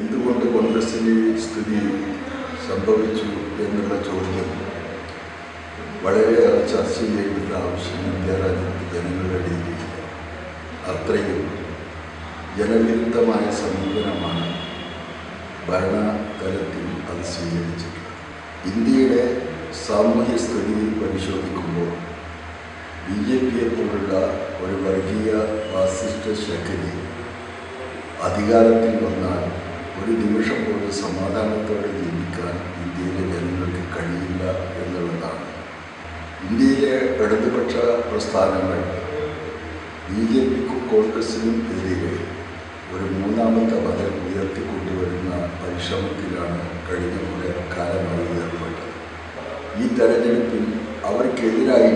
എന്തുകൊണ്ട് കോൺഗ്രസിന് സ്ഥിതി സംഭവിച്ചു എന്നുള്ള ചോദ്യം വളരെയേറെ ചർച്ച ചെയ്യേണ്ട ആവശ്യം ഇന്ത്യ രാജ്യത്ത് ജനങ്ങളുടെ ഇടയിൽ അത്രയും ജനവിരുദ്ധമായ സമീപനമാണ് ഭരണതലത്തിൽ അത് സ്വീകരിച്ചത്. ഇന്ത്യയുടെ സാമൂഹ്യ സ്ഥിതി പരിശോധിക്കുമ്പോൾ BJP പോലുള്ള ഒരു വർഗീയ ഫാസിസ്റ്റ് ശക്തി അധികാരത്തിൽ വന്നാൽ ഒരു നിമിഷം പോലും സമാധാനത്തോടെ ജീവിക്കാൻ ഇന്ത്യയിലെ ജനങ്ങൾക്ക് കഴിയില്ല എന്നുള്ളതാണ്. ഇന്ത്യയിലെ ഇടതുപക്ഷ പ്രസ്ഥാനങ്ങൾ BJPക്കും കോൺഗ്രസിനും എതിരെ ഒരു മൂന്നാമത്തെ ബദൽ ഉയർത്തിക്കൊണ്ടുവരുന്ന പരിശ്രമത്തിലാണ് കഴിഞ്ഞ കുറേ കാലമായി ഏർപ്പെട്ടത്. ഈ തെരഞ്ഞെടുപ്പിൽ അവർക്കെതിരായി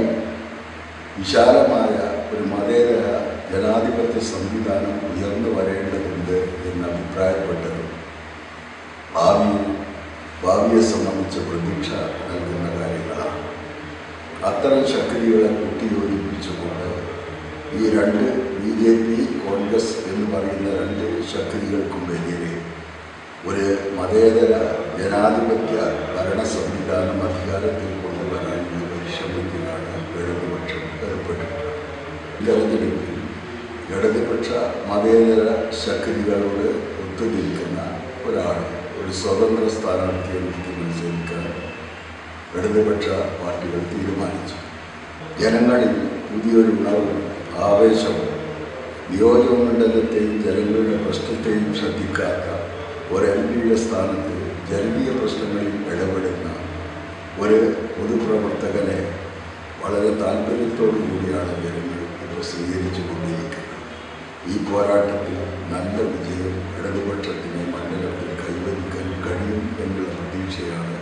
വിശാലമായ ഒരു മതേതര ജനാധിപത്യ സംവിധാനം ഉയർന്നു വരേണ്ടതുണ്ട് എന്ന് അഭിപ്രായപ്പെട്ടത് ഭാവിയെ സംബന്ധിച്ച പ്രതീക്ഷ നൽകുന്ന കാര്യങ്ങളാണ്. അത്തരം ശക്തികളെ കൂട്ടിയോജിപ്പിച്ചുകൊണ്ട് ഈ രണ്ട് BJP കോൺഗ്രസ് എന്ന് പറയുന്ന രണ്ട് ശക്തികൾക്കും എതിരെ ഒരു മതേതര ജനാധിപത്യ ഭരണ സംവിധാനം അധികാരത്തിൽ കൊണ്ടുവരാനുള്ള പരിശ്രമത്തിലാണ് ഇടതുപക്ഷം ഏർപ്പെട്ടിട്ടുള്ളത്. തെരഞ്ഞെടുപ്പിൽ ഇടതുപക്ഷ മതേതര ശക്തികളോട് ഒത്തുനിൽക്കുന്ന ഒരു സ്വതന്ത്ര സ്ഥാനാർത്ഥിയെ നിർത്തി മത്സരിക്കാൻ ഇടതുപക്ഷ പാർട്ടികൾ തീരുമാനിച്ചു. ജനങ്ങളിൽ പുതിയൊരു ഉണർവും ആവേശവും നിയോജകമണ്ഡലത്തെയും ജനങ്ങളുടെ പ്രശ്നത്തെയും ശ്രദ്ധിക്കാത്ത ഒരു MPയുടെ സ്ഥാനത്ത് ജനകീയ പ്രശ്നങ്ങളിൽ ഇടപെടുന്ന ഒരു പൊതുപ്രവർത്തകനെ വളരെ താല്പര്യത്തോടു കൂടിയാണ് ജനങ്ങൾ ഇപ്പോൾ സ്വീകരിച്ചു കൊണ്ടിരിക്കുന്നത്. ഈ പോരാട്ടത്തിൽ നല്ല വിജയം ഇടതുപക്ഷത്തിന് മണ്ഡലത്തിൽ കൈവരിക്കാൻ കഴിയും എന്നുള്ള പ്രതീക്ഷയാണ്